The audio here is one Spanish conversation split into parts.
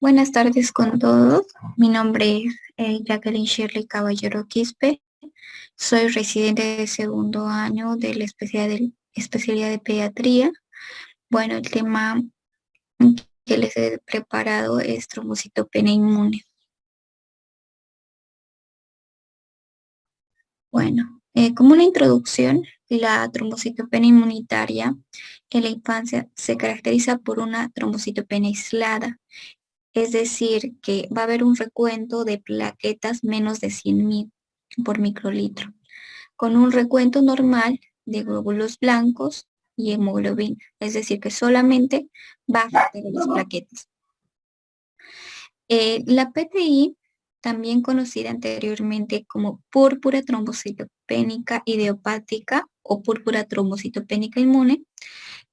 Buenas tardes con todos. Mi nombre es Jacqueline Shirley Caballero Quispe. Soy residente de segundo año de la especialidad de pediatría. Bueno, el tema que les he preparado es trombocitopenia inmune. Bueno, como una introducción, la trombocitopenia inmunitaria en la infancia se caracteriza por una trombocitopenia aislada. Es decir, que va a haber un recuento de plaquetas menos de 100.000 por microlitro, con un recuento normal de glóbulos blancos y hemoglobina. Es decir, que solamente va a afectar a las plaquetas. La PTI, también conocida anteriormente como púrpura trombocitopénica idiopática o púrpura trombocitopénica inmune.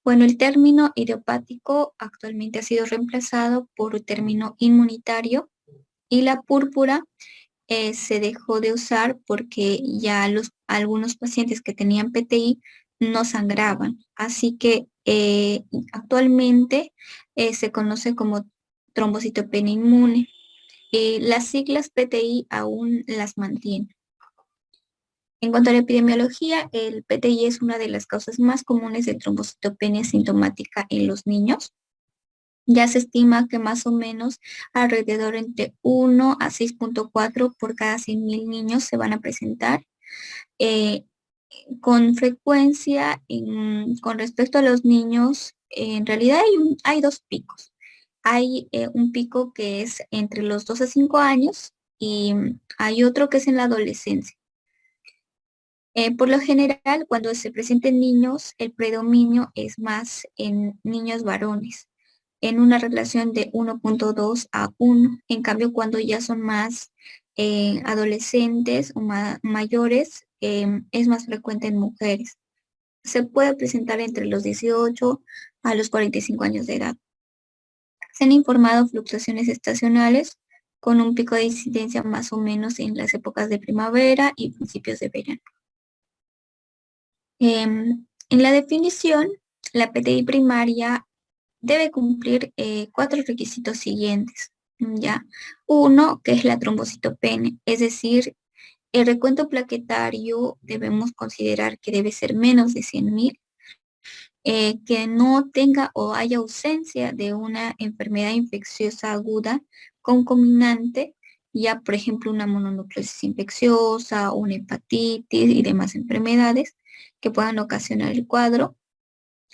Bueno, el término idiopático actualmente ha sido reemplazado por el término inmunitario y la púrpura se dejó de usar porque ya algunos pacientes que tenían PTI no sangraban. Así que actualmente se conoce como trombocitopenia inmune. Las siglas PTI aún las mantienen. En cuanto a la epidemiología, el PTI es una de las causas más comunes de trombocitopenia sintomática en los niños. Ya se estima que más o menos alrededor entre 1 a 6.4 por cada 100.000 niños se van a presentar. Eh, con frecuencia, con respecto a los niños, en realidad hay dos picos. Hay un pico que es entre los 2 a 5 años y hay otro que es en la adolescencia. Por lo general, cuando se presenten niños, el predominio es más en niños varones, en una relación de 1.2 a 1. En cambio, cuando ya son más adolescentes o mayores, es más frecuente en mujeres. Se puede presentar entre los 18 a los 45 años de edad. Se han informado fluctuaciones estacionales con un pico de incidencia más o menos en las épocas de primavera y principios de verano. En la definición, la PTI primaria debe cumplir 4 requisitos siguientes, ¿ya? Uno, que es la trombocitopenia, es decir, el recuento plaquetario debemos considerar que debe ser menos de 100.000, que no tenga o haya ausencia de una enfermedad infecciosa aguda concomitante, ya por ejemplo una mononucleosis infecciosa, una hepatitis y demás enfermedades que puedan ocasionar el cuadro.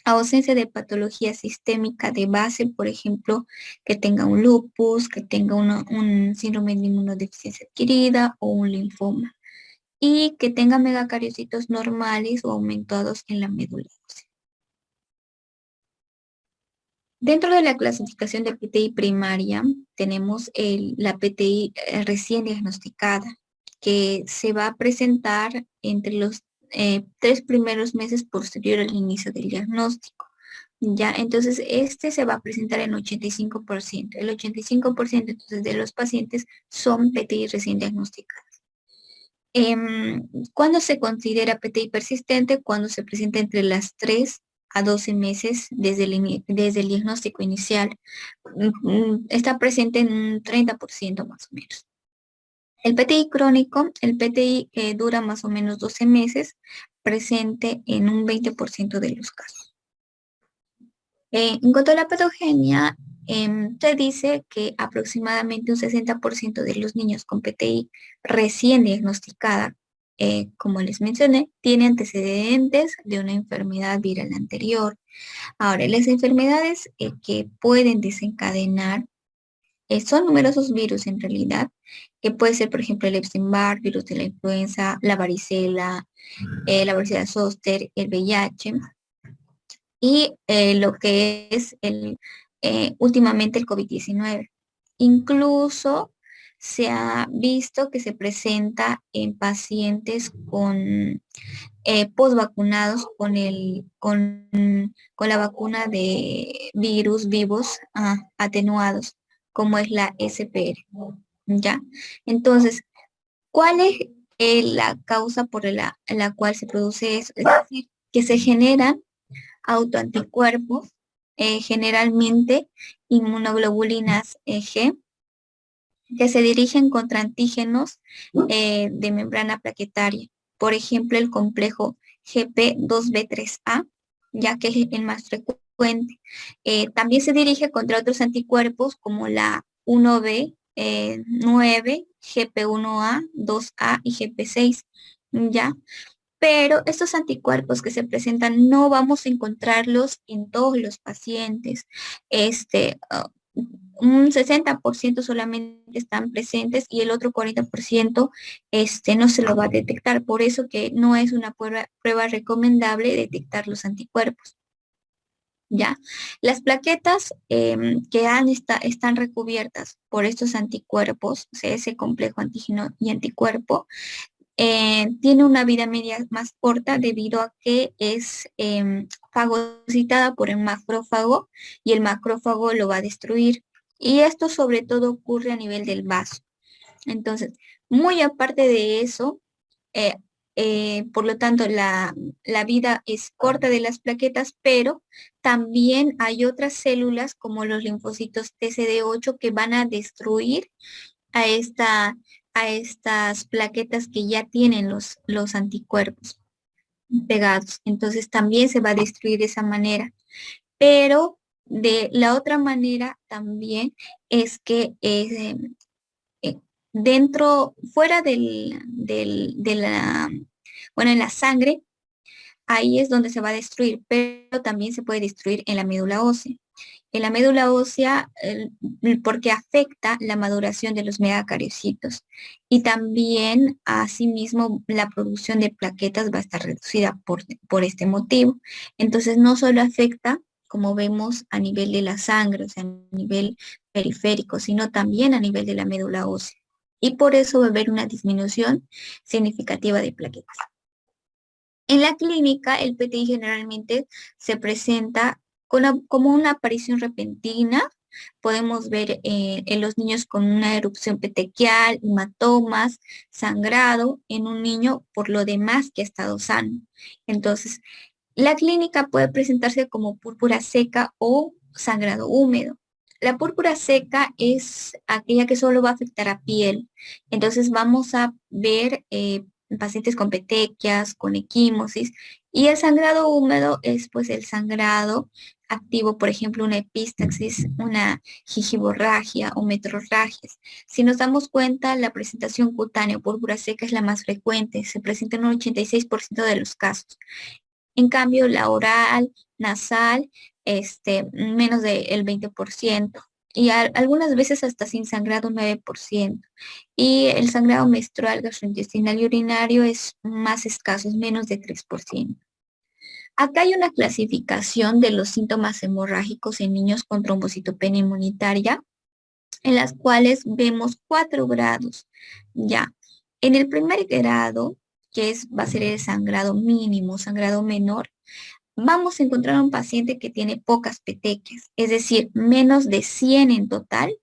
Ausencia de patología sistémica de base, por ejemplo, que tenga un lupus, que tenga un síndrome de inmunodeficiencia adquirida o un linfoma, y que tenga megacariocitos normales o aumentados en la médula ósea. Dentro de la clasificación de PTI primaria, tenemos la PTI recién diagnosticada, que se va a presentar entre los 3 primeros meses posterior al inicio del diagnóstico. Ya, entonces este se va a presentar en 85%. El 85% entonces de los pacientes son PTI recién diagnosticados. ¿Cuándo se considera PTI persistente? Cuando se presenta entre las 3 a 12 meses desde el diagnóstico inicial. Está presente en un 30% más o menos. El PTI crónico, el PTI que dura más o menos 12 meses, presente en un 20% de los casos. En cuanto a la patogenia, se dice que aproximadamente un 60% de los niños con PTI recién diagnosticada, como les mencioné, tiene antecedentes de una enfermedad viral anterior. Ahora, las enfermedades que pueden desencadenar son numerosos virus en realidad, que puede ser, por ejemplo, el Epstein-Barr, virus de la influenza, la varicela zoster, el VIH, y lo que es últimamente el COVID-19. Incluso se ha visto que se presenta en pacientes con postvacunados con la vacuna de virus vivos atenuados, como es la SPR. ¿Ya? Entonces, ¿cuál es la causa por la cual se produce eso? Es decir, que se generan autoanticuerpos generalmente inmunoglobulinas G, que se dirigen contra antígenos de membrana plaquetaria. Por ejemplo, el complejo GP2B3A, ya que es el más frecuente. También se dirige contra otros anticuerpos como la 1B, 9, GP1A, 2A y GP6, ¿ya? Pero estos anticuerpos que se presentan no vamos a encontrarlos en todos los pacientes. Un 60% solamente están presentes y el otro 40% no se lo va a detectar. Por eso que no es una prueba recomendable detectar los anticuerpos. ¿Ya? Las plaquetas que están recubiertas por estos anticuerpos, o sea, ese complejo antígeno y anticuerpo, tiene una vida media más corta debido a que es fagocitada por el macrófago y el macrófago lo va a destruir. Y esto sobre todo ocurre a nivel del vaso. Entonces, muy aparte de eso, eh, por lo tanto, la vida es corta de las plaquetas, pero también hay otras células como los linfocitos TCD8 que van a destruir a a estas plaquetas que ya tienen los anticuerpos pegados. Entonces también se va a destruir de esa manera. Pero de la otra manera también es que fuera bueno, en la sangre, ahí es donde se va a destruir, pero también se puede destruir en la médula ósea. En la médula ósea, porque afecta la maduración de los megacariocitos y también, asimismo, la producción de plaquetas va a estar reducida por este motivo. Entonces, no solo afecta, como vemos, a nivel de la sangre, o sea, a nivel periférico, sino también a nivel de la médula ósea. Y por eso va a haber una disminución significativa de plaquetas. En la clínica, el PTI generalmente se presenta como una aparición repentina. Podemos ver en los niños con una erupción petequial, hematomas, sangrado en un niño por lo demás que ha estado sano. Entonces, la clínica puede presentarse como púrpura seca o sangrado húmedo. La púrpura seca es aquella que solo va a afectar a piel. Entonces vamos a ver pacientes con petequias, con equimosis, y el sangrado húmedo es pues el sangrado activo, por ejemplo, una epístaxis, una gingivorragia o metrorragias. Si nos damos cuenta, la presentación cutánea o púrpura seca es la más frecuente, se presenta en un 86% de los casos. En cambio, la oral, nasal, menos del 20%. Y algunas veces hasta sin sangrado 9%. Y el sangrado menstrual, gastrointestinal y urinario es más escaso, es menos de 3%. Acá hay una clasificación de los síntomas hemorrágicos en niños con trombocitopenia inmunitaria, en las cuales vemos 4 grados. Ya, en el primer grado, va a ser el sangrado mínimo, sangrado menor, vamos a encontrar un paciente que tiene pocas petequias, es decir, menos de 100 en total,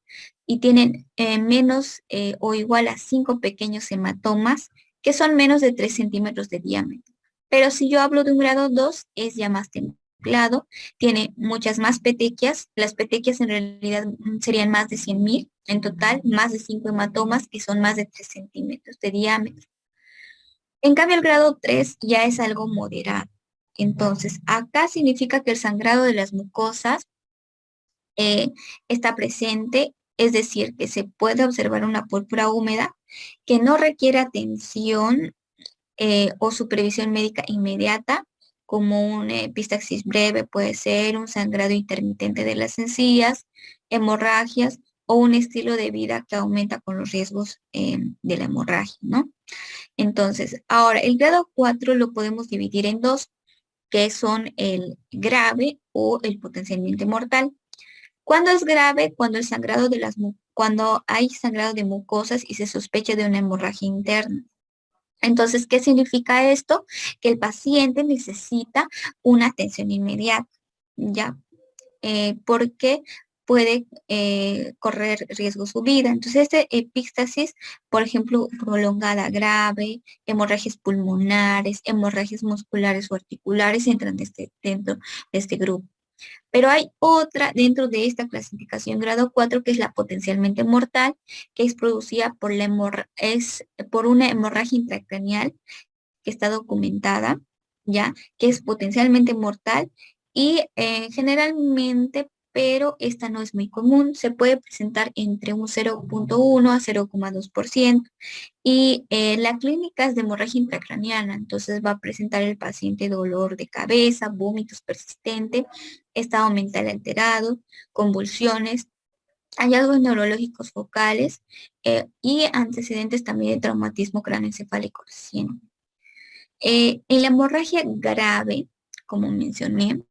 y tienen menos o igual a 5 pequeños hematomas, que son menos de 3 centímetros de diámetro. Pero si yo hablo de un grado 2, es ya más templado, tiene muchas más petequias. Las petequias en realidad serían más de 100.000 en total, más de 5 hematomas, que son más de 3 centímetros de diámetro. En cambio, el grado 3 ya es algo moderado. Entonces, acá significa que el sangrado de las mucosas está presente, es decir, que se puede observar una púrpura húmeda que no requiere atención o supervisión médica inmediata, como una epistaxis breve, puede ser un sangrado intermitente de las encías, hemorragias o un estilo de vida que aumenta con los riesgos de la hemorragia, ¿no? Entonces, ahora, el grado 4 lo podemos dividir en dos, que son el grave o el potencialmente mortal. ¿Cuándo es grave? Cuando hay sangrado de mucosas y se sospecha de una hemorragia interna. Entonces, ¿qué significa esto? Que el paciente necesita una atención inmediata, ¿ya? Porque puede correr riesgo su vida. Entonces, este epístasis, por ejemplo, prolongada grave, hemorragias pulmonares, hemorragias musculares o articulares entran dentro de este grupo. Pero hay otra dentro de esta clasificación grado 4 que es la potencialmente mortal, que es producida por una hemorragia intracraneal que está documentada, ¿ya? Que es potencialmente mortal y generalmente, pero esta no es muy común, se puede presentar entre un 0,1 a 0,2% y la clínica es de hemorragia intracraneana, entonces va a presentar el paciente dolor de cabeza, vómitos persistentes, estado mental alterado, convulsiones, hallazgos neurológicos focales y antecedentes también de traumatismo craneoencefálico reciente. En la hemorragia grave, como mencioné,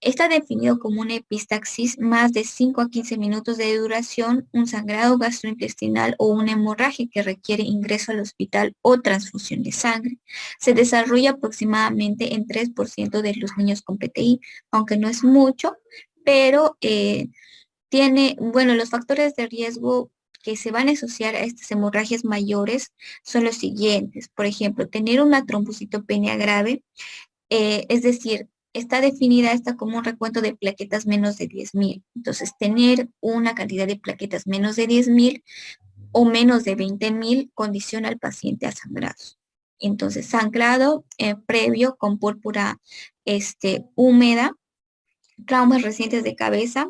está definido como una epistaxis más de 5 a 15 minutos de duración, un sangrado gastrointestinal o una hemorragia que requiere ingreso al hospital o transfusión de sangre. Se desarrolla aproximadamente en 3% de los niños con PTI, aunque no es mucho, pero tiene, bueno, los factores de riesgo que se van a asociar a estas hemorragias mayores son los siguientes. Por ejemplo, tener una trombocitopenia grave, es decir, está definida esta como un recuento de plaquetas menos de 10.000. Entonces, tener una cantidad de plaquetas menos de 10.000 o menos de 20.000 condiciona al paciente a sangrados. Entonces, sangrado previo con púrpura húmeda, traumas recientes de cabeza,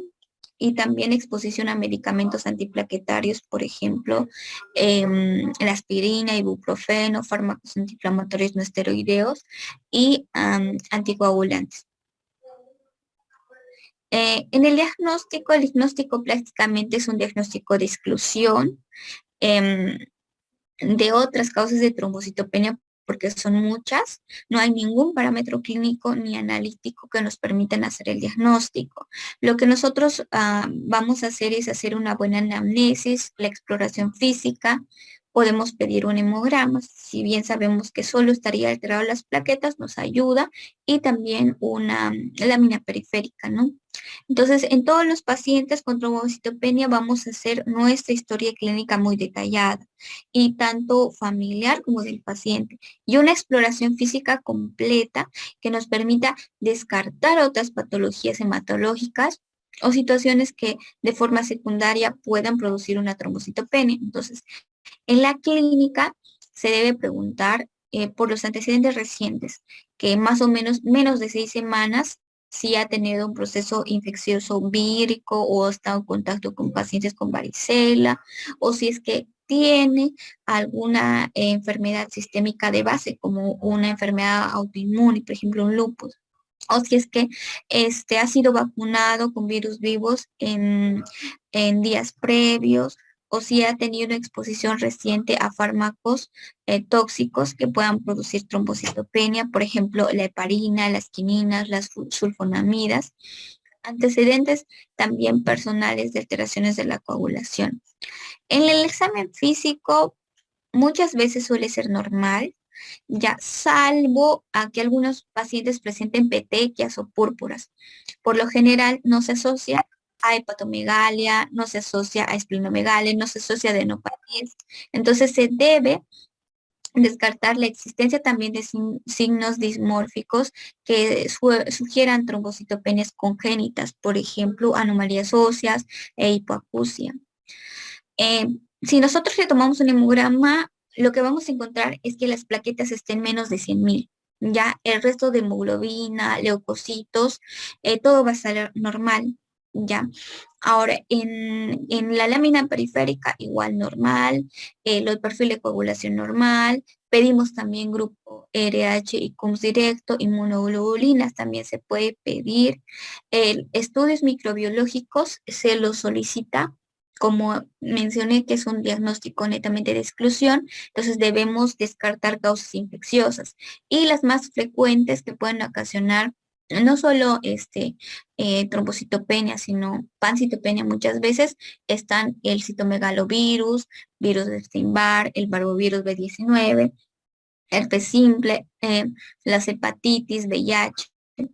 y también exposición a medicamentos antiplaquetarios, por ejemplo, la aspirina, ibuprofeno, fármacos antiinflamatorios no esteroideos y anticoagulantes. En el diagnóstico prácticamente es un diagnóstico de exclusión em, de otras causas de trombocitopenia, porque son muchas, no hay ningún parámetro clínico ni analítico que nos permitan hacer el diagnóstico. Lo que nosotros vamos a hacer es hacer una buena anamnesis, la exploración física, podemos pedir un hemograma, si bien sabemos que solo estaría alterado las plaquetas, nos ayuda, y también una lámina periférica, ¿no? Entonces, en todos los pacientes con trombocitopenia vamos a hacer nuestra historia clínica muy detallada y tanto familiar como del paciente, y una exploración física completa que nos permita descartar otras patologías hematológicas o situaciones que de forma secundaria puedan producir una trombocitopenia. Entonces, en la clínica se debe preguntar por los antecedentes recientes, que más o menos de 6 semanas, si ha tenido un proceso infeccioso vírico o ha estado en contacto con pacientes con varicela, o si es que tiene alguna enfermedad sistémica de base, como una enfermedad autoinmune, por ejemplo, un lupus. O si es que ha sido vacunado con virus vivos en días previos, o si ha tenido una exposición reciente a fármacos tóxicos que puedan producir trombocitopenia, por ejemplo, la heparina, las quininas, las sulfonamidas, antecedentes también personales de alteraciones de la coagulación. En el examen físico, muchas veces suele ser normal, ya salvo a que algunos pacientes presenten petequias o púrpuras. Por lo general no se asocia a hepatomegalia, no se asocia a esplenomegalia, no se asocia a adenopatías. Entonces se debe descartar la existencia también de signos dismórficos que sugieran trombocitopenias congénitas, por ejemplo, anomalías óseas e hipoacusia. Eh, si nosotros le tomamos un hemograma, lo que vamos a encontrar es que las plaquetas estén menos de 100.000. Ya el resto de hemoglobina, leucocitos, todo va a estar normal. Ya. Ahora, en la lámina periférica, igual normal, el perfil de coagulación normal, pedimos también grupo RH y CUMS directo, inmunoglobulinas también se puede pedir. Estudios microbiológicos se los solicita, como mencioné, que es un diagnóstico netamente de exclusión, entonces debemos descartar causas infecciosas. Y las más frecuentes que pueden ocasionar no solo trombocitopenia, sino pancitopenia muchas veces, están el citomegalovirus, virus de Epstein-Barr, el parvovirus B19, herpes simple, las hepatitis, VIH,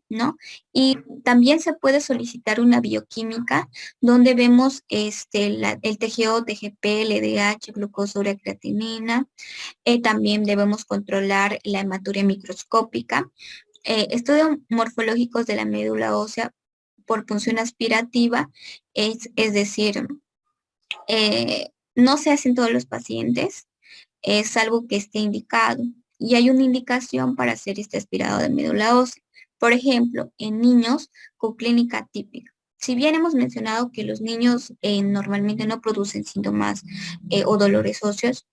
¿no? Y también se puede solicitar una bioquímica donde vemos el TGO, TGP, LDH, glucosuria creatinina. También debemos controlar la hematuria microscópica. Estudios morfológicos de la médula ósea por punción aspirativa, es decir, no se hace en todos los pacientes, es algo que esté indicado y hay una indicación para hacer este aspirado de médula ósea. Por ejemplo, en niños con clínica típica. Si bien hemos mencionado que los niños normalmente no producen síntomas o dolores óseos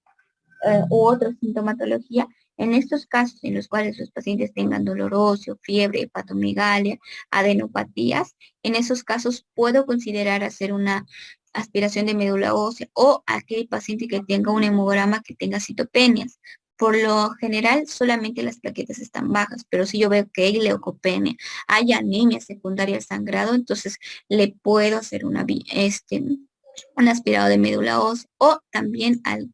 u otra sintomatología, en estos casos en los cuales los pacientes tengan dolor óseo, fiebre, hepatomegalia, adenopatías, en esos casos puedo considerar hacer una aspiración de médula ósea o aquel paciente que tenga un hemograma que tenga citopenias. Por lo general, solamente las plaquetas están bajas, pero si yo veo que hay leucopenia, hay anemia secundaria al sangrado, entonces le puedo hacer un aspirado de médula ósea o también al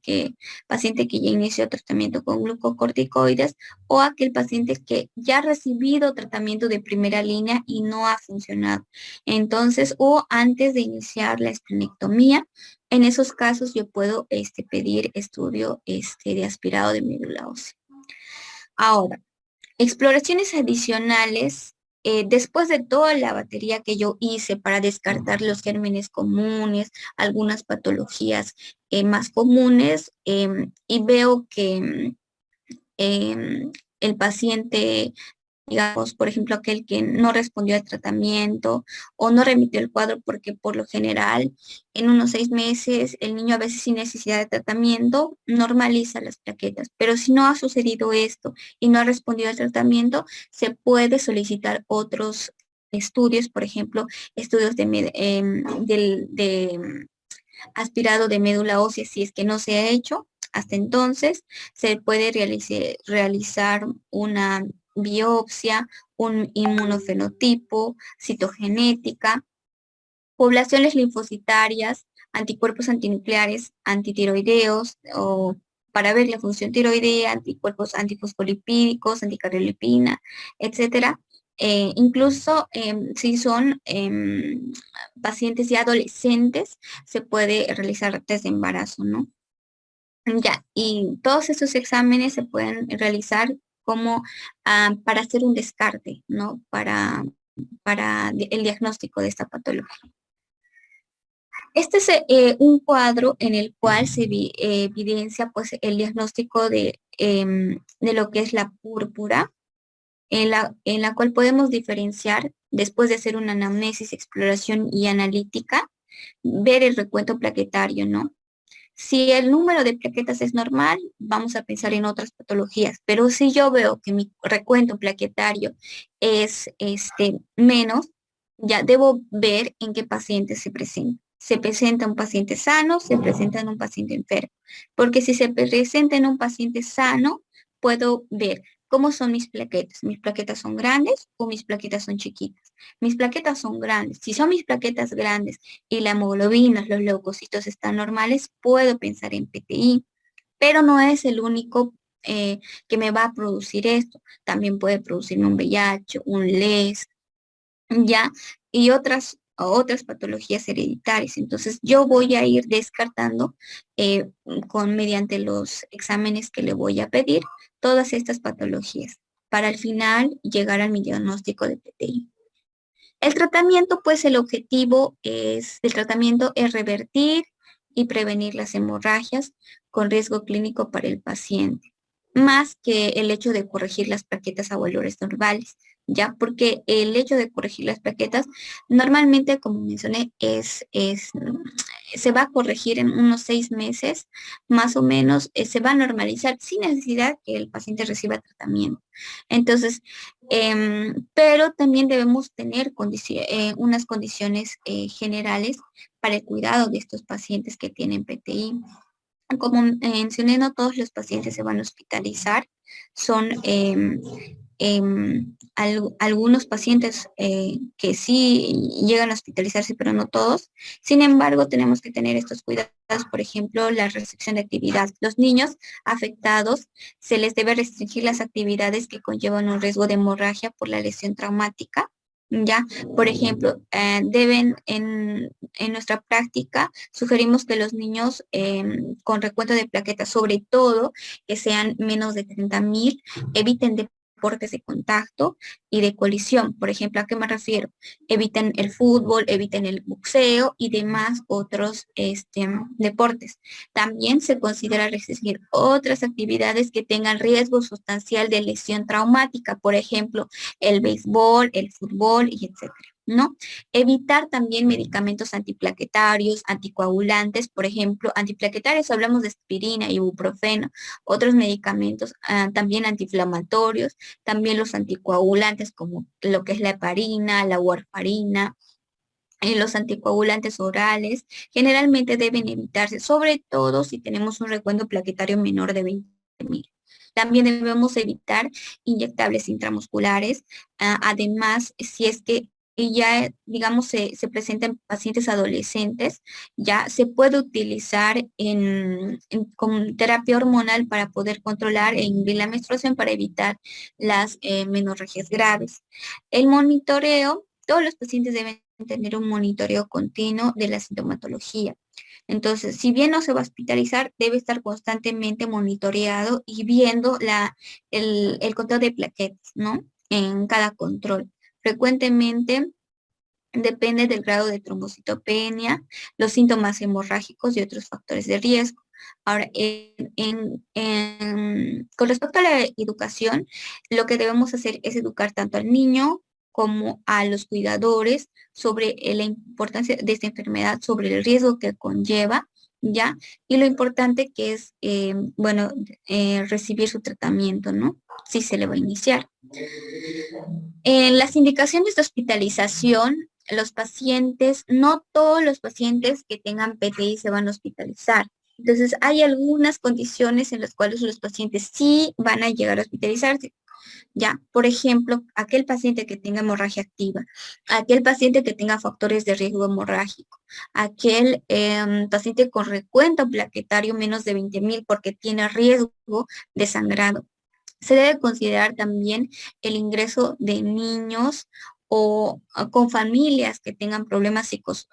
paciente que ya inició tratamiento con glucocorticoides o aquel paciente que ya ha recibido tratamiento de primera línea y no ha funcionado. Entonces, o antes de iniciar la esplenectomía, en esos casos yo puedo pedir estudio de aspirado de médula ósea. Ahora, exploraciones adicionales, después de toda la batería que yo hice para descartar los gérmenes comunes, algunas patologías más comunes, y veo que el paciente, digamos, por ejemplo, aquel que no respondió al tratamiento o no remitió el cuadro porque por lo general en unos 6 meses el niño a veces sin necesidad de tratamiento normaliza las plaquetas, pero si no ha sucedido esto y no ha respondido al tratamiento, se puede solicitar otros estudios, por ejemplo, estudios de aspirado de médula ósea si es que no se ha hecho. Hasta entonces se puede realizar una biopsia, un inmunofenotipo, citogenética, poblaciones linfocitarias, anticuerpos antinucleares, antitiroideos o para ver la función tiroidea, anticuerpos antifosfolipídicos, anticardiolipina, etcétera. Incluso si son pacientes ya adolescentes, se puede realizar test de embarazo, ¿no? Ya, y todos estos exámenes se pueden realizar como para hacer un descarte, ¿no? Para el diagnóstico de esta patología. Este es un cuadro en el cual se evidencia pues, el diagnóstico de lo que es la púrpura, en la cual podemos diferenciar, después de hacer una anamnesis, exploración y analítica, ver el recuento plaquetario, ¿no? Si el número de plaquetas es normal, vamos a pensar en otras patologías, pero si yo veo que mi recuento plaquetario es menos, ya debo ver en qué paciente se presenta. Se presenta un paciente sano, se presenta en un paciente enfermo, porque si se presenta en un paciente sano, puedo ver cómo son mis plaquetas. ¿Mis plaquetas son grandes o mis plaquetas son chiquitas? Mis plaquetas son grandes. Si son mis plaquetas grandes y la hemoglobina, los leucocitos están normales, puedo pensar en PTI, pero no es el único que me va a producir esto. También puede producirme un VIH, un LES, ¿ya? Y otras patologías hereditarias. Entonces, yo voy a ir descartando mediante los exámenes que le voy a pedir todas estas patologías para al final llegar a mi diagnóstico de PTI. El tratamiento, pues el tratamiento es revertir y prevenir las hemorragias con riesgo clínico para el paciente, más que el hecho de corregir las plaquetas a valores normales, ya porque el hecho de corregir las plaquetas normalmente, como mencioné, se va a corregir en unos 6 meses, más o menos, se va a normalizar sin necesidad que el paciente reciba tratamiento. Entonces, pero también debemos tener unas condiciones generales para el cuidado de estos pacientes que tienen PTI. Como mencioné, no todos los pacientes se van a hospitalizar, son algunos pacientes que sí llegan a hospitalizarse, pero no todos. Sin embargo, tenemos que tener estos cuidados, por ejemplo, la restricción de actividad. Los niños afectados se les debe restringir las actividades que conllevan un riesgo de hemorragia por la lesión traumática. Ya, por ejemplo, en nuestra práctica sugerimos que los niños con recuento de plaquetas, sobre todo que sean menos de 30.000, eviten deportes de contacto y de colisión. Por ejemplo, ¿a qué me refiero? Eviten el fútbol, eviten el boxeo y demás otros deportes. También se considera restringir otras actividades que tengan riesgo sustancial de lesión traumática, por ejemplo, el béisbol, el fútbol y etcétera, ¿no? Evitar también medicamentos antiplaquetarios, anticoagulantes, por ejemplo, antiplaquetarios hablamos de aspirina, ibuprofeno, otros medicamentos también antiinflamatorios, también los anticoagulantes como lo que es la heparina, la warfarina, los anticoagulantes orales generalmente deben evitarse, sobre todo si tenemos un recuento plaquetario menor de 20.000. También debemos evitar inyectables intramusculares. Además, si es que ya, digamos, se presenta en pacientes adolescentes, ya se puede utilizar con terapia hormonal para poder controlar e inhibir la menstruación para evitar las menorragias graves. El monitoreo, todos los pacientes deben tener un monitoreo continuo de la sintomatología. Entonces, si bien no se va a hospitalizar, debe estar constantemente monitoreado y viendo el conteo de plaquetas, ¿no? En cada control. Frecuentemente depende del grado de trombocitopenia, los síntomas hemorrágicos y otros factores de riesgo. Ahora, con respecto a la educación, lo que debemos hacer es educar tanto al niño como a los cuidadores sobre la importancia de esta enfermedad, sobre el riesgo que conlleva, ¿ya? Y lo importante que es, recibir su tratamiento, ¿no? Si se le va a iniciar. En las indicaciones de hospitalización, los pacientes, no todos los pacientes que tengan PTI se van a hospitalizar. Entonces, hay algunas condiciones en las cuales los pacientes sí van a llegar a hospitalizarse. Ya, por ejemplo, aquel paciente que tenga hemorragia activa, aquel paciente que tenga factores de riesgo hemorrágico, aquel paciente con recuento plaquetario menos de 20.000 porque tiene riesgo de sangrado. Se debe considerar también el ingreso de niños o con familias que tengan problemas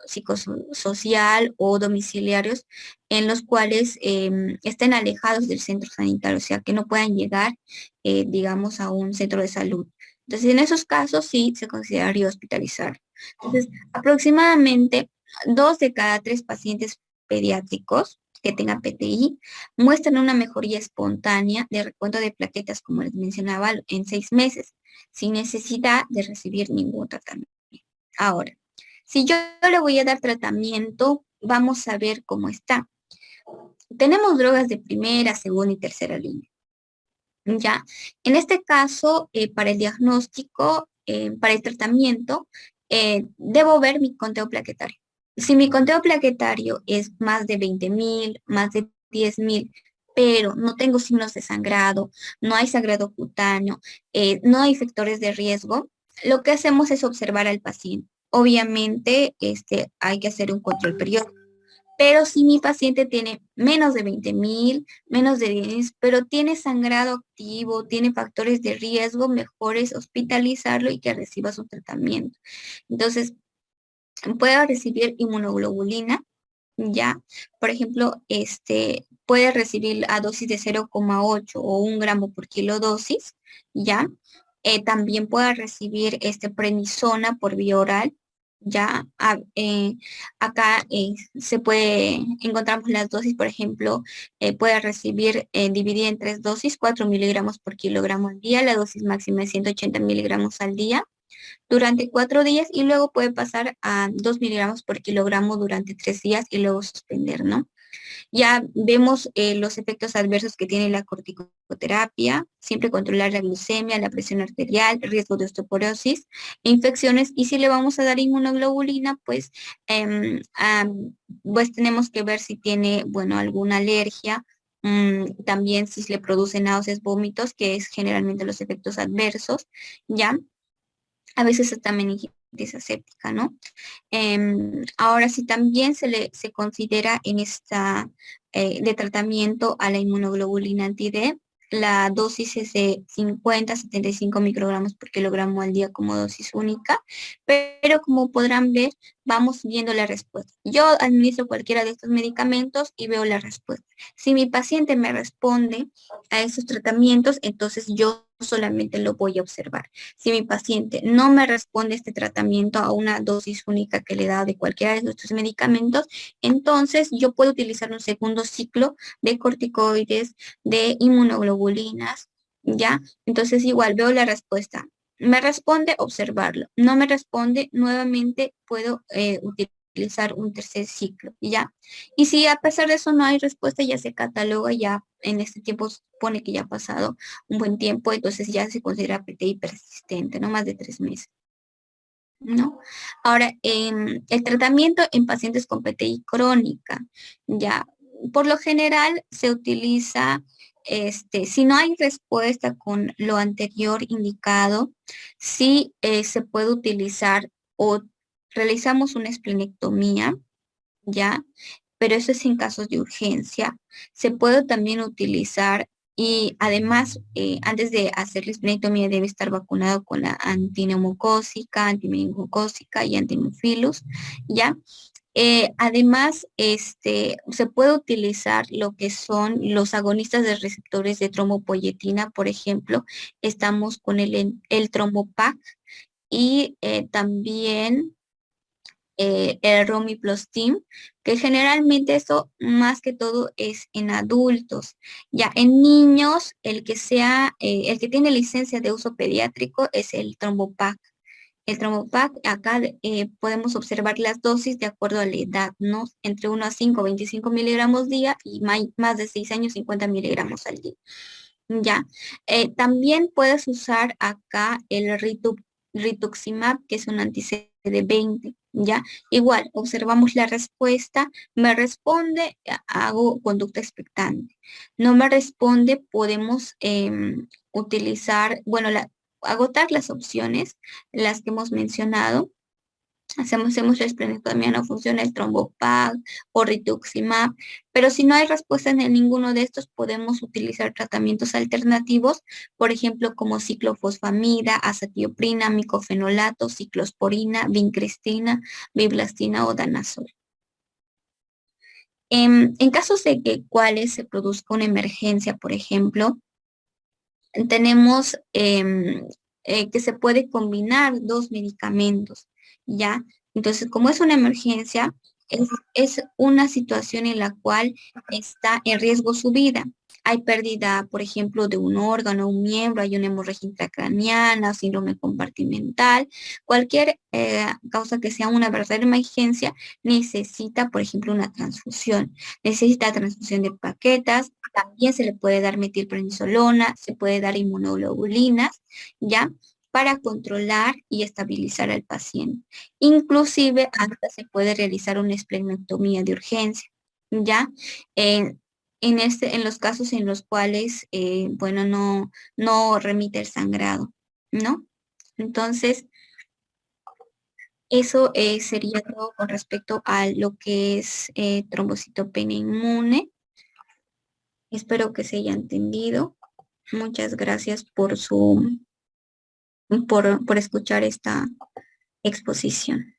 psicosocial o domiciliarios en los cuales estén alejados del centro sanitario, o sea, que no puedan llegar, digamos, a un centro de salud. Entonces, en esos casos sí se consideraría hospitalizar. Entonces, aproximadamente 2 de cada 3 pacientes pediátricos que tengan PTI muestran una mejoría espontánea de recuento de plaquetas, como les mencionaba, en 6 meses, sin necesidad de recibir ningún tratamiento. Ahora, si yo le voy a dar tratamiento, vamos a ver cómo está. Tenemos drogas de primera, segunda y tercera línea. Ya, en este caso, para el diagnóstico, para el tratamiento, debo ver mi conteo plaquetario. Si mi conteo plaquetario es más de 20.000, más de 10.000, pero no tengo signos de sangrado, no hay sangrado cutáneo, no hay factores de riesgo, lo que hacemos es observar al paciente. Obviamente, hay que hacer un control periódico. Pero si mi paciente tiene menos de 20.000, menos de 10, pero tiene sangrado activo, tiene factores de riesgo, mejor es hospitalizarlo y que reciba su tratamiento. Entonces, puede recibir inmunoglobulina, ya, por ejemplo, puede recibir a dosis de 0,8 o 1 gramo por kilo dosis, ya. También puede recibir prednisona por vía oral, ya. Acá se puede, encontramos las dosis, por ejemplo, puede recibir dividida en 3 dosis, 4 miligramos por kilogramo al día, la dosis máxima es 180 miligramos al día durante 4 días y luego puede pasar a 2 miligramos por kilogramo durante 3 días y luego suspender, ¿no? Ya vemos los efectos adversos que tiene la corticoterapia, siempre controlar la glucemia, la presión arterial, riesgo de osteoporosis, infecciones, y si le vamos a dar inmunoglobulina, pues tenemos que ver si tiene, bueno, alguna alergia, también si le produce náuseas, vómitos, que es generalmente los efectos adversos, ¿ya? A veces hasta meningitis aséptica, ¿no? Ahora sí también se considera en esta de tratamiento a la inmunoglobulina anti-D, la dosis es de 50 a 75 microgramos por kilogramo al día como dosis única, pero como podrán ver, vamos viendo la respuesta. Yo administro cualquiera de estos medicamentos y veo la respuesta. Si mi paciente me responde a esos tratamientos, entonces yo solamente lo voy a observar. Si mi paciente no me responde este tratamiento a una dosis única que le da de cualquiera de nuestros medicamentos, entonces yo puedo utilizar un segundo ciclo de corticoides, de inmunoglobulinas, ¿ya? Entonces igual veo la respuesta. Me responde, observarlo. No me responde, nuevamente puedo utilizar un tercer ciclo, ¿ya? Y si a pesar de eso no hay respuesta, ya se cataloga, ya en este tiempo supone que ya ha pasado un buen tiempo, entonces ya se considera PTI persistente, no más de 3 meses, ¿no? Ahora, el tratamiento en pacientes con PTI crónica, ya, por lo general se utiliza, si no hay respuesta con lo anterior indicado, sí se puede utilizar o realizamos una esplenectomía, ¿ya? Pero eso es en casos de urgencia. Se puede también utilizar y además, antes de hacer la esplenectomía debe estar vacunado con la antineumocócica, antimeningocócica y antimofilus, ¿ya? Además, se puede utilizar lo que son los agonistas de receptores de trombopoyetina, por ejemplo, estamos con el trombopac y también el Romiplastim, que generalmente eso más que todo es en adultos. Ya en niños, el que tiene licencia de uso pediátrico es el Trombopac. El Trombopac, acá podemos observar las dosis de acuerdo a la edad, ¿no? Entre 1 a 5, 25 miligramos día y más de 6 años, 50 miligramos al día. Ya. También puedes usar acá el rituximab, que es un anti-CD20, ¿ya? Igual, observamos la respuesta, me responde, hago conducta expectante. No me responde, podemos utilizar, bueno, agotar las opciones, las que hemos mencionado. Hacemos la esplenectomía, no funciona el trombopac o rituximab, pero si no hay respuesta en ninguno de estos, podemos utilizar tratamientos alternativos, por ejemplo, como ciclofosfamida, azatioprina, micofenolato, ciclosporina, vincristina, biblastina o danazol. En casos de que cuales se produzca una emergencia, por ejemplo, tenemos que se puede combinar dos medicamentos, ¿ya? Entonces, como es una emergencia, es una situación en la cual está en riesgo su vida. Hay pérdida, por ejemplo, de un órgano, un miembro, hay una hemorragia intracraniana, síndrome compartimental, cualquier causa que sea una verdadera emergencia necesita, por ejemplo, una transfusión. Necesita transfusión de plaquetas, también se le puede dar metilprednisolona, se puede dar inmunoglobulinas, ¿ya? Para controlar y estabilizar al paciente. Inclusive hasta se puede realizar una esplenectomía de urgencia, ¿ya? En los casos en los cuales, bueno, no remite el sangrado, ¿no? Entonces, eso sería todo con respecto a lo que es trombocitopenia inmune. Espero que se haya entendido. Muchas gracias por escuchar esta exposición.